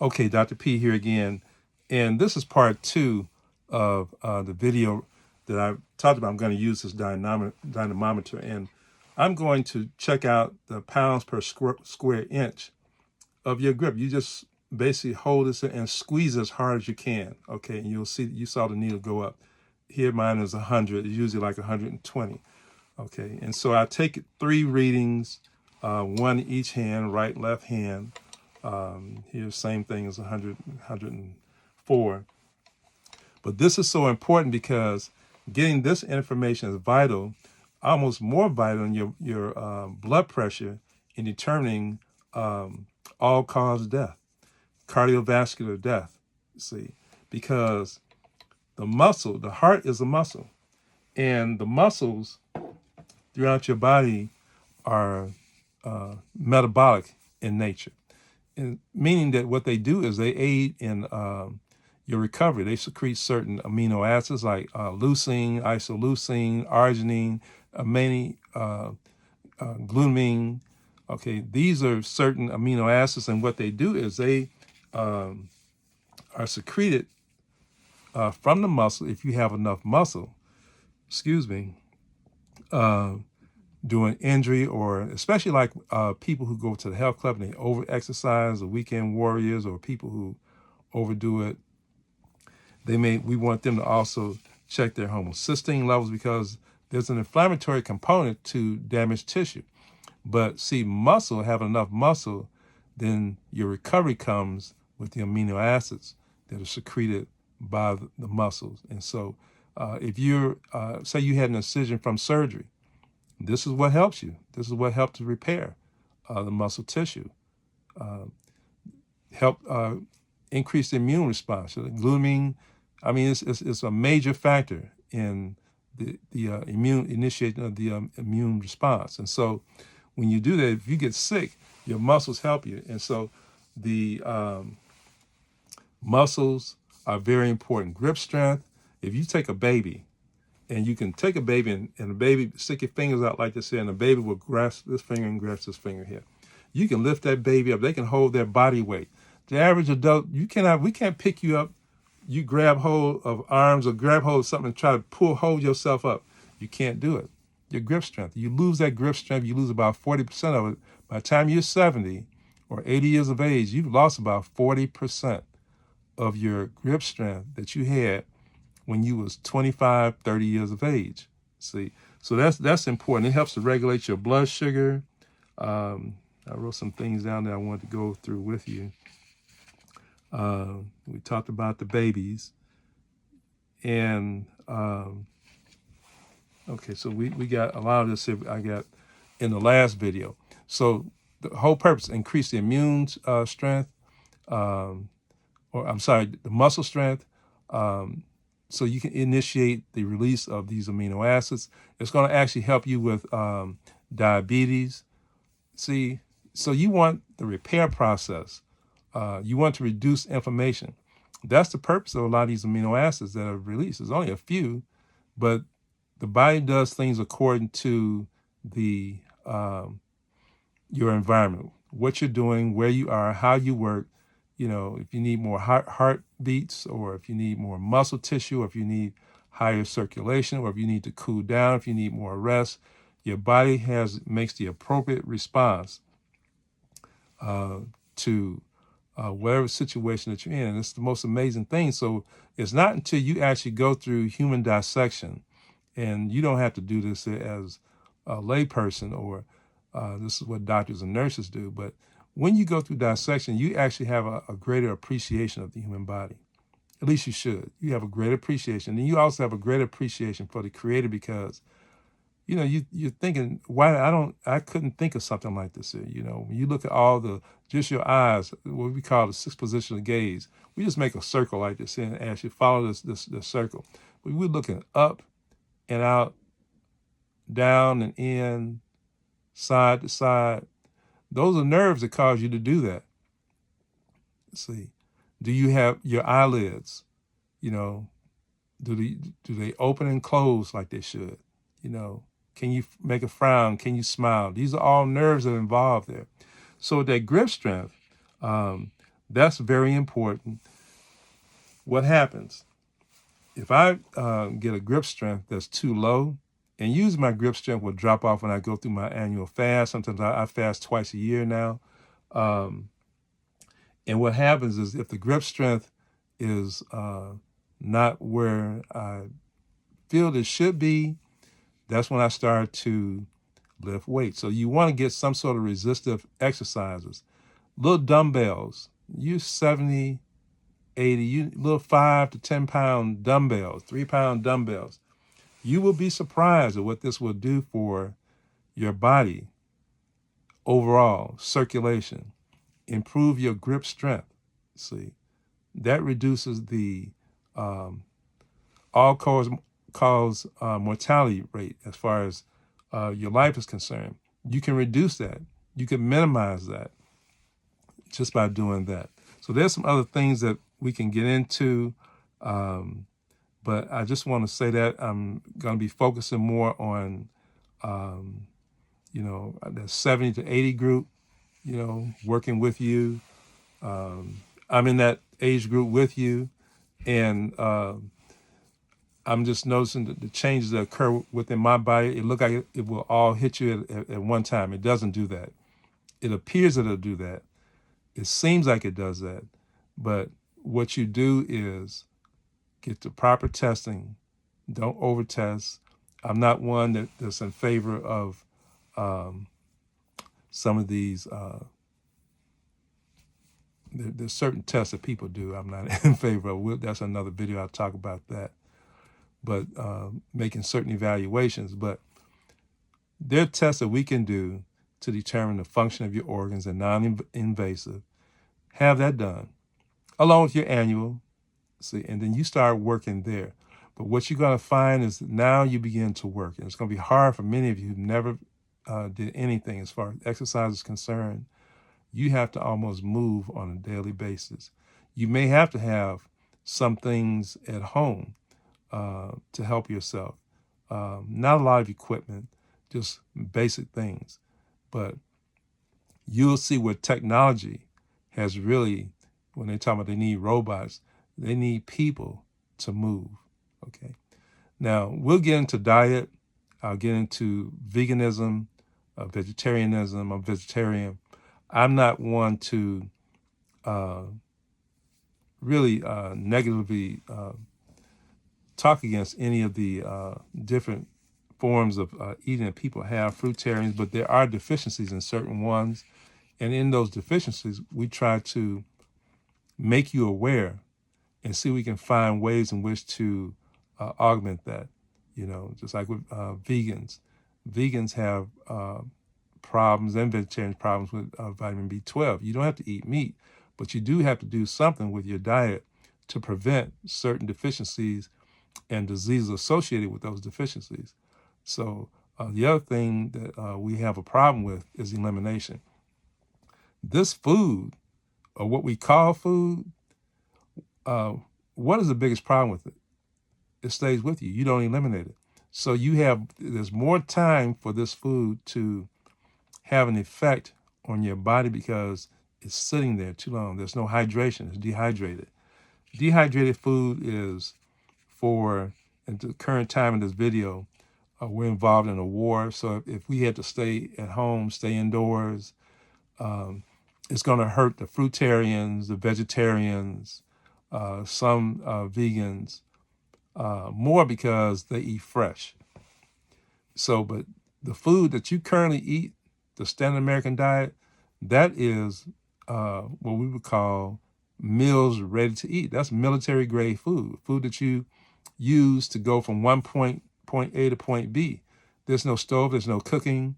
Okay, Dr. P here again. And this is part 2 of the video that I talked about. I'm going to use this dynamometer, and I'm going to check out the pounds per square inch of your grip. You just basically hold this and squeeze as hard as you can. Okay, and you'll see, you saw the needle go up. Here mine is 100. It's usually like 120. Okay, and so I take 3 readings, one each hand, right, left hand. Here, same thing as 100, 104. But this is so important because getting this information is vital, almost more vital than your blood pressure in determining all-cause death, cardiovascular death. See, because the heart is a muscle, and the muscles throughout your body are metabolic in nature. And meaning that what they do is they aid in your recovery. They secrete certain amino acids like leucine, isoleucine, arginine, glutamine. Okay, these are certain amino acids, and what they do is they are secreted from the muscle if you have enough muscle. During injury, or especially like people who go to the health club and they over-exercise, or weekend warriors, or people who overdo it. We want them to also check their homocysteine levels, because there's an inflammatory component to damaged tissue. But see, having enough muscle, then your recovery comes with the amino acids that are secreted by the muscles. And so if you're, say you had an incision from surgery, this is what helps you. This is what helps to repair the muscle tissue. Help increase the immune response. So the glutamine, I mean, it's a major factor in the initiation of the immune response. And so when you do that, if you get sick, your muscles help you. And so the muscles are very important. Grip strength. If you take a baby, and you can take a baby and the baby, stick your fingers out like this here, and the baby will grasp this finger and grasp this finger here. You can lift that baby up. They can hold their body weight. The average adult, we can't pick you up. You grab hold of arms or grab hold of something and try to hold yourself up. You can't do it. Your grip strength. You lose that grip strength. You lose about 40% of it. By the time you're 70 or 80 years of age, you've lost about 40% of your grip strength that you had when you was 25, 30 years of age. See, so that's important. It helps to regulate your blood sugar. I wrote some things down that I wanted to go through with you. We talked about the babies, and okay, so we got a lot of this here I got in the last video. So the whole purpose, increase the immune strength, the muscle strength, so you can initiate the release of these amino acids. It's going to actually help you with diabetes. See, so you want the repair process. You want to reduce inflammation. That's the purpose of a lot of these amino acids that are released. There's only a few, but the body does things according to the your environment, what you're doing, where you are, how you work. You know, if you need more heartbeats, or if you need more muscle tissue, or if you need higher circulation, or if you need to cool down, if you need more rest, your body makes the appropriate response to whatever situation that you're in. And it's the most amazing thing. So it's not until you actually go through human dissection, and you don't have to do this as a layperson, or this is what doctors and nurses do, but when you go through dissection, you actually have a greater appreciation of the human body. At least you should. You have a greater appreciation. And you also have a greater appreciation for the Creator, because, you know, you're thinking, I couldn't think of something like this here. You know, when you look at just your eyes, what we call the 6th position of gaze, we just make a circle like this here and ask you, follow this circle. But we're looking up and out, down and in, side to side. Those are nerves that cause you to do that. See, do you have your eyelids? You know, do they open and close like they should? You know, can you make a frown? Can you smile? These are all nerves that are involved there. So that grip strength, That's very important. What happens? If I get a grip strength that's too low, and usually my grip strength will drop off when I go through my annual fast. Sometimes I fast twice a year now. Um, and what happens is if the grip strength is not where I feel it should be, that's when I start to lift weights. So you want to get some sort of resistive exercises. Little dumbbells, use 70, 80, you little 5 to 10 pound dumbbells, 3-pound dumbbells. You will be surprised at what this will do for your body overall, circulation, improve your grip strength. See, that reduces the all-cause mortality rate as far as your life is concerned. You can reduce that. You can minimize that just by doing that. So there's some other things that we can get into, but I just want to say that I'm going to be focusing more on, the 70 to 80 group, working with you. I'm in that age group with you, and I'm just noticing the changes that occur within my body. It looks like it will all hit you at one time. It doesn't do that. It appears that it'll do that. It seems like it does that. But what you do is get the proper testing. Don't over-test. I'm not one that's in favor of some of these. There's certain tests that people do I'm not in favor of. That's another video. I'll talk about that. But making certain evaluations. But there are tests that we can do to determine the function of your organs and non-invasive. Have that done, along with your annual. See, and then you start working there. But what you're going to find is that now you begin to work. And it's going to be hard for many of you who never did anything as far as exercise is concerned. You have to almost move on a daily basis. You may have to have some things at home to help yourself. Not a lot of equipment, just basic things. But you'll see where technology has really, when they talk about they need robots, they need people to move, okay? Now, we'll get into diet. I'll get into veganism, vegetarianism. I'm vegetarian. I'm not one to really negatively talk against any of the different forms of eating that people have, fruitarians, but there are deficiencies in certain ones. And in those deficiencies, we try to make you aware and see if we can find ways in which to augment that. Just like with vegans. Vegans have problems, and vegetarians problems with vitamin B12. You don't have to eat meat, but you do have to do something with your diet to prevent certain deficiencies and diseases associated with those deficiencies. So the other thing that we have a problem with is elimination. This food, or what we call food, what is the biggest problem with it? It stays with you. You don't eliminate it. So there's more time for this food to have an effect on your body because it's sitting there too long. There's no hydration. It's dehydrated. Dehydrated food is at the current time in this video, we're involved in a war. So if we had to stay at home, stay indoors, it's going to hurt the fruitarians, the vegetarians, some vegans, more because they eat fresh. So, but the food that you currently eat, the standard American diet, that is what we would call meals ready to eat. That's military grade food that you use to go from point A to point B. There's no stove, there's no cooking,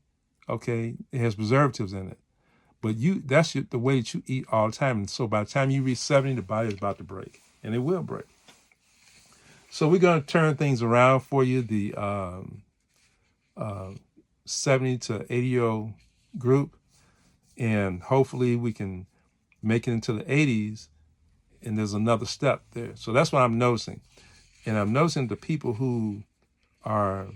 okay? It has preservatives in it. But that's the way that you eat all the time. And so by the time you reach 70, the body is about to break, and it will break. So we're going to turn things around for you, the 70 to 80-year-old group, and hopefully we can make it into the 80s, and there's another step there. So that's what I'm noticing. And I'm noticing the people who are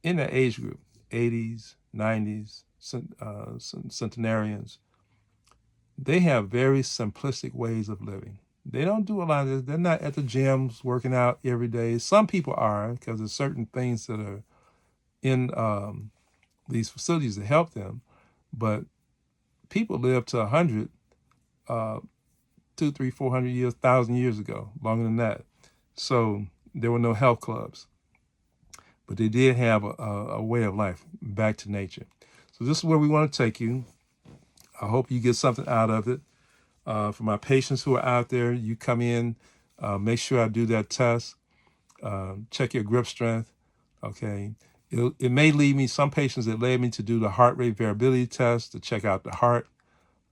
in that age group, 80s, 90s, centenarians, they have very simplistic ways of living. They don't do a lot of this. They're not at the gyms working out every day. Some people are, because there's certain things that are in these facilities that help them. But people live to 100, 2, 3, 400 years, 1,000 years ago, longer than that. So there were no health clubs, but they did have a way of life, back to nature. So this is where we want to take you. I hope you get something out of it. For my patients who are out there, you come in, make sure I do that test, check your grip strength, okay? It may lead me, some patients, it led me to do the heart rate variability test to check out the heart.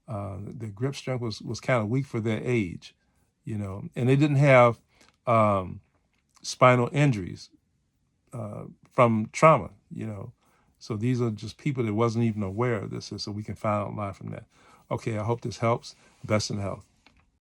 The grip strength was kind of weak for their age, and they didn't have spinal injuries from trauma, So these are just people that wasn't even aware of this, so we can find out a lot from that. Okay, I hope this helps. Best in health.